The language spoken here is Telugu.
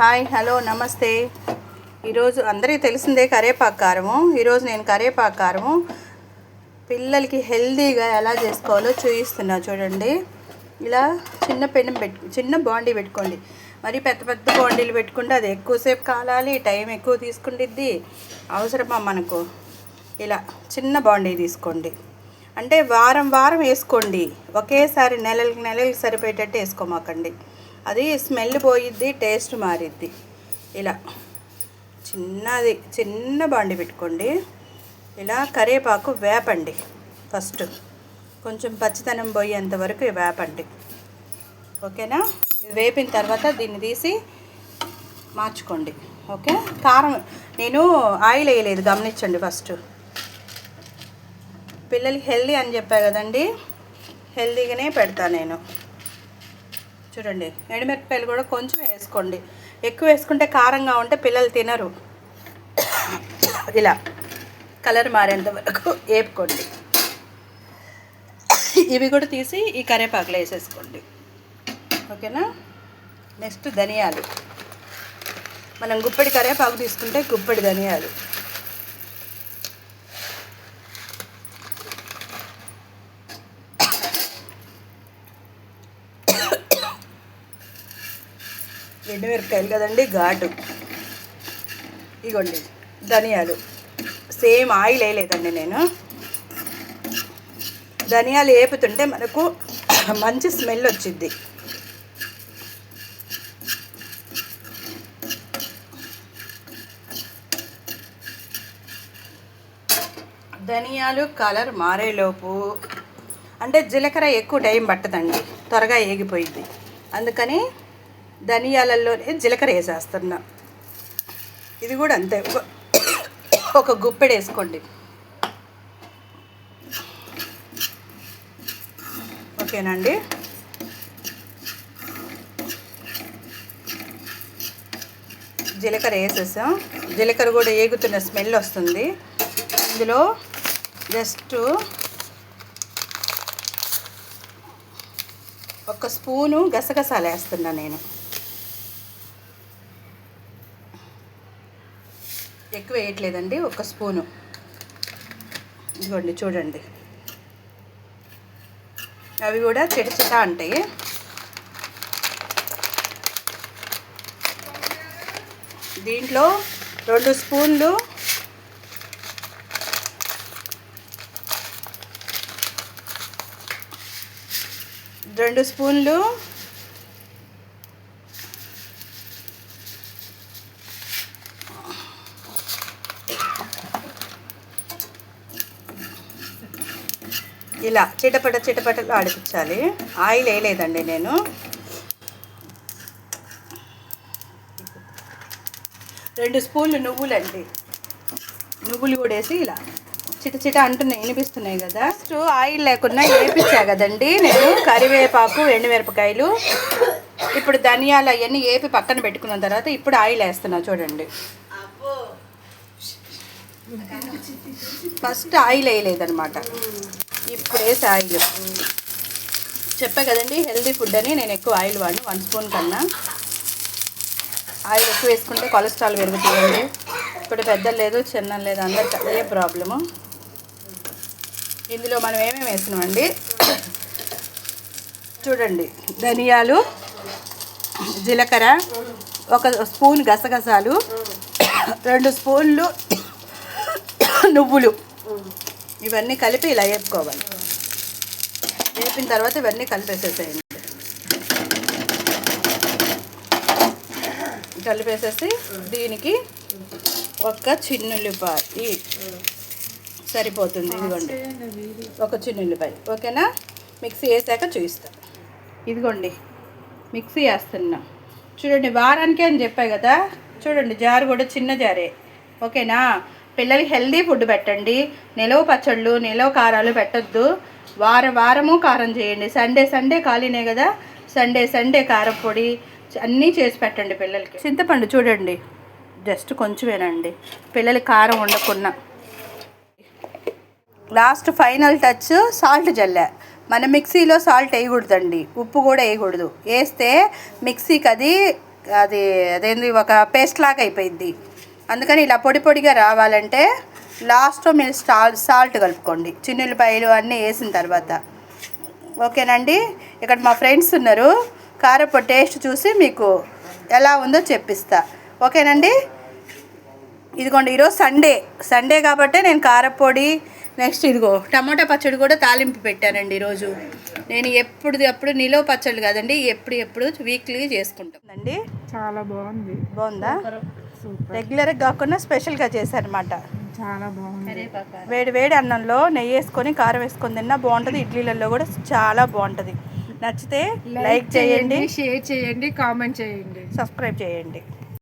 హాయ్ హలో నమస్తే. ఈరోజు అందరికీ తెలిసిందే కరివేపాకు కారము. ఈరోజు నేను కరివేపాకు కారము పిల్లలకి హెల్తీగా ఎలా చేసుకోవాలో చూపిస్తున్నా. చూడండి, ఇలా చిన్న బాండీ పెట్టుకోండి. మరి పెద్ద పెద్ద బాండీలు పెట్టుకుంటే అది ఎక్కువసేపు కాలాలి, టైం ఎక్కువ తీసుకుంటుంది. అవసరమా మనకు? ఇలా చిన్న బాండీ తీసుకోండి. అంటే వారం వారం వేసుకోండి, ఒకేసారి నెలలకి సరిపోయేటట్టు వేసుకోమాకండి. అది స్మెల్ పోయిద్ది, టేస్ట్ మారిద్ది. ఇలా చిన్న బాండి పెట్టుకోండి. ఇలా కరివేపాకు వేపండి. ఫస్ట్ కొంచెం పచ్చితనం పోయేంత వరకు వేపండి. ఓకేనా? ఇది వేపిన తర్వాత దీన్ని తీసి మార్చుకోండి. ఓకే. కారం నేను ఆయిల్ వేయలేదు, గమనించండి. ఫస్ట్ పిల్లలకి హెల్దీ అని చెప్పా కదండి, హెల్దీగానే పెడతా నేను. చూడండి, ఎండుమిరపకాయలు కూడా కొంచెం వేసుకోండి. ఎక్కువ వేసుకుంటే కారంగా ఉంటే పిల్లలు తినరు. ఇలా కలర్ మారేంత వరకు వేపుకోండి. ఇవి కూడా తీసి ఈ కరివేపాకులో వేసేసుకోండి. ఓకేనా? నెక్స్ట్ ధనియాలు. మనం గుప్పెడి కరివేపాకు తీసుకుంటే గుప్పెడి ధనియాలు. ఎండుమిరపకాయలు కదండి, ఘాటు. ఇగోండి ధనియాలు. సేమ్ ఆయిల్ వేయలేదండి నేను. ధనియాలు వేపుతుంటే మనకు మంచి స్మెల్ వచ్చింది. ధనియాలు కలర్ మారేలోపు అంటే జీలకర్ర ఎక్కువ టైం పట్టదండి, త్వరగా ఏగిపోయింది. అందుకని ధనియాలలోనే జీలకర్ర వేసేస్తున్నా. ఇది కూడా అంతే, ఒక గుప్పెడు వేసుకోండి. ఓకేనండి? జీలకర్ర వేసేసాం. జీలకర్ర కూడా ఏగుతున్న స్మెల్ వస్తుంది. ఇందులో జస్ట్ ఒక స్పూను గసగసాలు వేస్తున్నా నేను. ఎక్కువ వేయట్లేదండి, ఒక స్పూను. ఇదిగోండి చూడండి, అవి కూడా చిటచిట అంటాయి. దీంట్లో 2 స్పూన్లు ఇలా చిటపటలు ఆడిపించాలి. ఆయిల్ వేయలేదండి నేను. రెండు స్పూన్లు నువ్వులండి. నువ్వులు కూడా వేసి ఇలా చిట అంటున్నాయి, వినిపిస్తున్నాయి కదా. ఫస్ట్ ఆయిల్ లేకుండా వేపించా కదండి నేను కరివేపాకు, ఎండుమిరపకాయలు. ఇప్పుడు ధనియాలు అవన్నీ వేపి పక్కన పెట్టుకున్న తర్వాత ఇప్పుడు ఆయిల్ వేస్తున్నా. చూడండి, ఫస్ట్ ఆయిల్ వేయలేదన్నమాట, ఇప్పుడు వేసి ఆయిల్. చెప్పా కదండి హెల్దీ ఫుడ్ అని, నేను ఎక్కువ ఆయిల్ వాడిను. 1 స్పూన్ కన్నా ఆయిల్ ఎక్కువ వేసుకుంటే కొలెస్ట్రాల్ పెరుగుతుందండి. ఇప్పుడు పెద్ద లేదు చిన్న లేదు, అందరికి అదే ప్రాబ్లము. ఇందులో మనం ఏమేమి వేసినామండి చూడండి. ధనియాలు, జీలకర్ర, 1 స్పూన్ గసగసాలు, 2 స్పూన్లు నువ్వులు. ఇవన్నీ కలిపి ఇలా వేపుకోవాలి. వేపిన తర్వాత ఇవన్నీ కలిపేసేసేయండి. కలిపేసేసి దీనికి ఒక చిన్న ఉల్లిపాయ సరిపోతుంది. ఇదిగోండి ఒక చిన్న ఉల్లిపాయ. ఓకేనా? మిక్సీ వేసాక చూపిస్తా. ఇదిగోండి మిక్సీ వేస్తున్నా. చూడండి, వారానికే అని చెప్పాయి కదా. చూడండి, జారు కూడా చిన్న జారే. ఓకేనా? పిల్లలకి హెల్దీ ఫుడ్ పెట్టండి. నిలవ పచ్చళ్ళు, నిలవ కారాలు పెట్టద్దు. వారము కారం చేయండి. సండే ఖాళీనే కదా, సండే కారం పొడి అన్నీ చేసి పెట్టండి పిల్లలకి. చింతపండు చూడండి, జస్ట్ కొంచెమేనండి, పిల్లలకి కారం ఉండకున్నా. లాస్ట్ ఫైనల్ టచ్ సాల్ట్ జల్లె. మన మిక్సీలో సాల్ట్ వేయకూడదండి, ఉప్పు కూడా వేయకూడదు. వేస్తే మిక్సీకి అది అదేంది ఒక పేస్ట్ లాగా అయిపోయింది. అందుకని ఇలా పొడి పొడిగా రావాలంటే లాస్ట్లో మీరు సాల్ట్ కలుపుకోండి, చిన్నుల్లిపాయలు అన్నీ వేసిన తర్వాత. ఓకేనండి. ఇక్కడ మా ఫ్రెండ్స్ ఉన్నారు, కారపు టేస్ట్ చూసి మీకు ఎలా ఉందో చెప్పిస్తా. ఓకేనండి. ఇదిగోండి, ఈరోజు సండే కాబట్టి నేను కారపొడి, నెక్స్ట్ ఇదిగో టమాటా పచ్చడి కూడా తాలింపు పెట్టానండి ఈరోజు. నేను ఎప్పుడు నిలువ పచ్చడి కాదండి, ఎప్పుడు వీక్లీ చేసుకుంటానండి. చాలా బాగుందా? రెగ్యులర్గా కాకుండా స్పెషల్గా చేశారనమాట. చాలా బాగుంది. వేడి అన్నంలో నెయ్యి వేసుకొని కారం వేసుకొని తిన్నా బాగుంటుంది, ఇడ్లీలలో కూడా చాలా బాగుంటుంది. నచ్చితే లైక్ చేయండి, షేర్ చేయండి, కామెంట్ చేయండి, సబ్స్క్రైబ్ చేయండి.